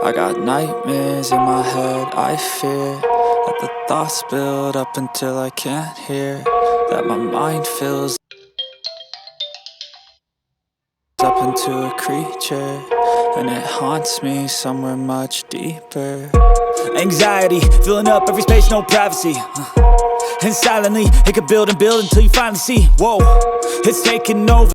I got nightmares in my head, I fear that the thoughts build up until I can't hear, that my mind fills up into a creature, and it haunts me somewhere much deeper. Anxiety, filling up every space, no privacy. And silently, it could build and build until you finally see, whoa, it's taking over.